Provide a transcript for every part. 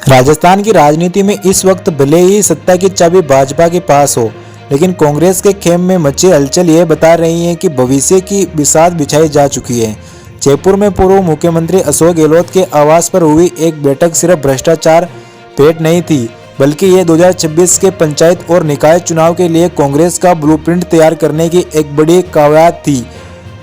राजस्थान की राजनीति में इस वक्त भले ही सत्ता की चाबी भाजपा के पास हो, लेकिन कांग्रेस के खेम में मची हलचल ये बता रही है कि भविष्य की बिसात बिछाई जा चुकी है। जयपुर में पूर्व मुख्यमंत्री अशोक गहलोत के आवास पर हुई एक बैठक सिर्फ भ्रष्टाचार पेट नहीं थी, बल्कि ये 2026 के पंचायत और निकाय चुनाव के लिए कांग्रेस का ब्लूप्रिंट तैयार करने की एक बड़ी कवायद थी।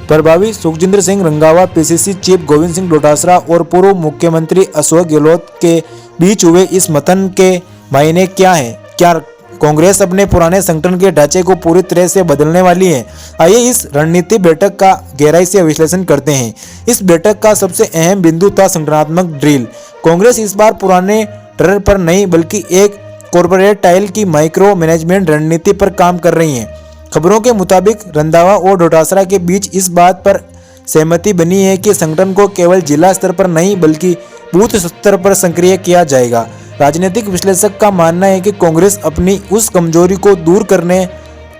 प्रभावी सुखजिंदर सिंह रंधावा, पीसीसी चीफ गोविंद सिंह डोटासरा और पूर्व मुख्यमंत्री अशोक गहलोत के बीच हुए इस मंथन के मायने क्या हैं? क्या कांग्रेस अपने पुराने संगठन के ढांचे को पूरी तरह से बदलने वाली है? आइए इस रणनीति बैठक का गहराई से विश्लेषण करते हैं। इस बैठक का सबसे अहम बिंदु था संगठनात्मक ड्रिल। कांग्रेस इस बार पुराने ड्रिल पर नहीं बल्कि एक कॉर्पोरेट टाइल की माइक्रो मैनेजमेंट रणनीति पर काम कर रही है। खबरों के मुताबिक रंधावा और डोटासरा के बीच इस बात पर सहमति बनी है कि संगठन को केवल जिला स्तर पर नहीं बल्कि बूथ स्तर पर सक्रिय किया जाएगा। राजनीतिक विश्लेषक का मानना है कि कांग्रेस अपनी उस कमजोरी को दूर करने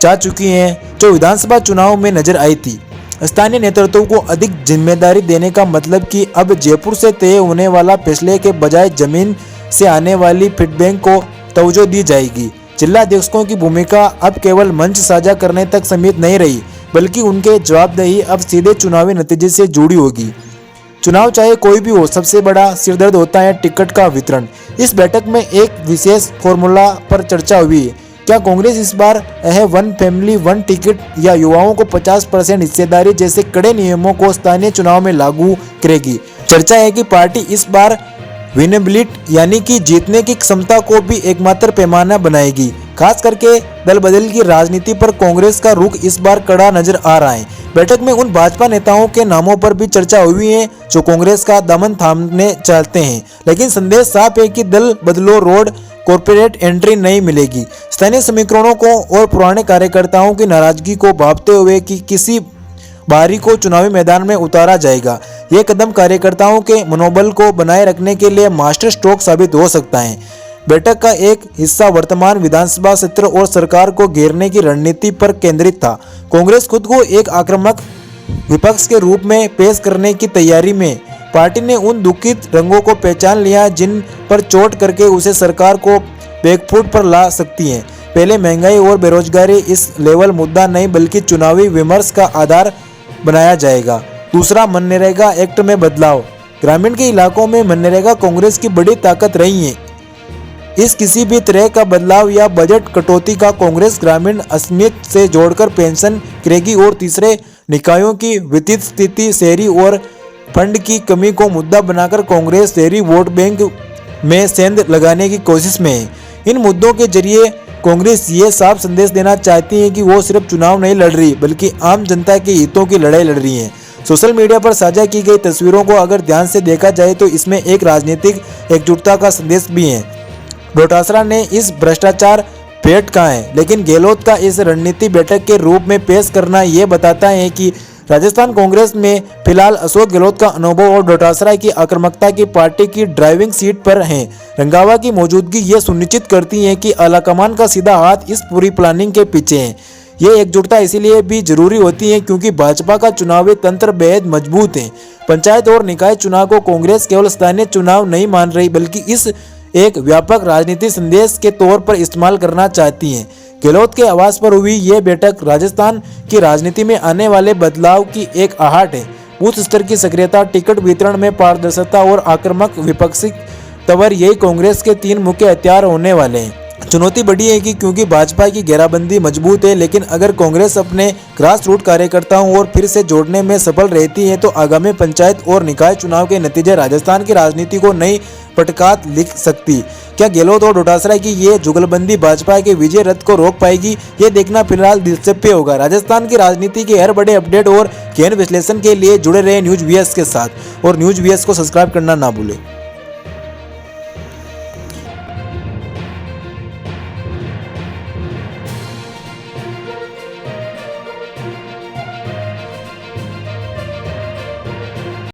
जा चुकी है जो विधानसभा चुनाव में नजर आई थी। स्थानीय नेतृत्व को अधिक जिम्मेदारी देने का मतलब कि अब जयपुर से तय होने वाला फैसले के बजाय जमीन से आने वाली फीडबैक को तवज्जो दी जाएगी। जिला अध्यक्षों की भूमिका अब केवल मंच साझा करने तक सीमित नहीं रही, बल्कि उनके जवाबदेही अब सीधे चुनावी नतीजे से जुड़ी होगी। चुनाव चाहे कोई भी हो, सबसे बड़ा सिरदर्द होता है टिकट का वितरण। इस बैठक में एक विशेष फॉर्मूला पर चर्चा हुई है। क्या कांग्रेस इस बार वन फैमिली वन टिकट या युवाओं को 50% हिस्सेदारी जैसे कड़े नियमों को स्थानीय चुनाव में लागू करेगी? चर्चा है कि पार्टी इस बार विनेबिलिटी यानी कि जीतने की क्षमता को भी एकमात्र पैमाना बनाएगी। खास करके दल बदल की राजनीति पर कांग्रेस का रुख इस बार कड़ा नजर आ रहा है। बैठक में उन भाजपा नेताओं के नामों पर भी चर्चा हुई है जो कांग्रेस का दामन थामने चाहते हैं, लेकिन संदेश साफ है कि दल बदलो रोड कॉर्पोरेट एंट्री नहीं मिलेगी। स्थानीय समीकरणों को और पुराने कार्यकर्ताओं की नाराजगी को भांपते हुए कि किसी बाहरी को चुनावी मैदान में उतारा जाएगा। ये कदम कार्यकर्ताओं के मनोबल को बनाए रखने के लिए मास्टर स्ट्रोक साबित हो सकता है। बैठक का एक हिस्सा वर्तमान विधानसभा सत्र और सरकार को घेरने की रणनीति पर केंद्रित था। कांग्रेस खुद को एक आक्रामक विपक्ष के रूप में पेश करने की तैयारी में। पार्टी ने उन दुखित रंगों को पहचान लिया जिन पर चोट करके उसे सरकार को बैकफुट पर ला सकती है। पहले महंगाई और बेरोजगारी इस लेवल मुद्दा नहीं बल्कि चुनावी विमर्श का आधार बनाया जाएगा। दूसरा, मनरेगा एक्ट में बदलाव। ग्रामीण के इलाकों में मनरेगा कांग्रेस की बड़ी ताकत रही है। इस किसी भी तरह का बदलाव या बजट कटौती का कांग्रेस ग्रामीण अस्मिता से जोड़कर पेंशन करेगी। और तीसरे, निकायों की वित्तीय स्थिति, शहरी और फंड की कमी को मुद्दा बनाकर कांग्रेस शहरी वोट बैंक में सेंध लगाने की कोशिश में है। इन मुद्दों के जरिए कांग्रेस ये साफ संदेश देना चाहती है कि वो सिर्फ चुनाव नहीं लड़ रही बल्कि आम जनता के हितों की लड़ाई लड़ रही है। सोशल मीडिया पर साझा की गई तस्वीरों को अगर ध्यान से देखा जाए तो इसमें एक राजनीतिक एकजुटता का संदेश भी है। डोटासरा ने इस भ्रष्टाचार पेट कहा है, लेकिन गहलोत का इस रणनीति बैठक के रूप में पेश करना यह बताता है कि राजस्थान कांग्रेस में फिलहाल अशोक गहलोत का अनुभव और डोटासरा की आक्रामकता की पार्टी की ड्राइविंग सीट पर है। रंधावा की मौजूदगी ये सुनिश्चित करती है कि आलाकमान का सीधा हाथ इस पूरी प्लानिंग के पीछे है। ये एकजुटता इसीलिए भी जरूरी होती है क्योंकि भाजपा का चुनावी तंत्र बेहद मजबूत है। पंचायत और निकाय चुनाव को कांग्रेस केवल स्थानीय चुनाव नहीं मान रही बल्कि इस एक व्यापक राजनीतिक संदेश के तौर पर इस्तेमाल करना चाहती है। गहलोत के आवास पर हुई यह बैठक राजस्थान की राजनीति में आने वाले बदलाव की एक आहट है। बूथ स्तर की सक्रियता, टिकट वितरण में पारदर्शिता और आक्रामक विपक्षी तंवर, यही कांग्रेस के 3 मुख्य हथियार होने वाले हैं। चुनौती बड़ी है कि क्योंकि भाजपा की घेराबंदी मजबूत है, लेकिन अगर कांग्रेस अपने ग्रास रूट कार्यकर्ताओं और फिर से जोड़ने में सफल रहती है तो आगामी पंचायत और निकाय चुनाव के नतीजे राजस्थान की राजनीति को नई पटकात लिख सकती। क्या गहलोत और डोटासरा की ये जुगलबंदी भाजपा के विजय रथ को रोक पाएगी? ये देखना फिलहाल दिलचस्प होगा। राजस्थान की राजनीति के हर बड़े अपडेट और गहन विश्लेषण के लिए जुड़े रहे न्यूज वीएस के साथ और न्यूज वीएस को सब्सक्राइब करना ना भूलें।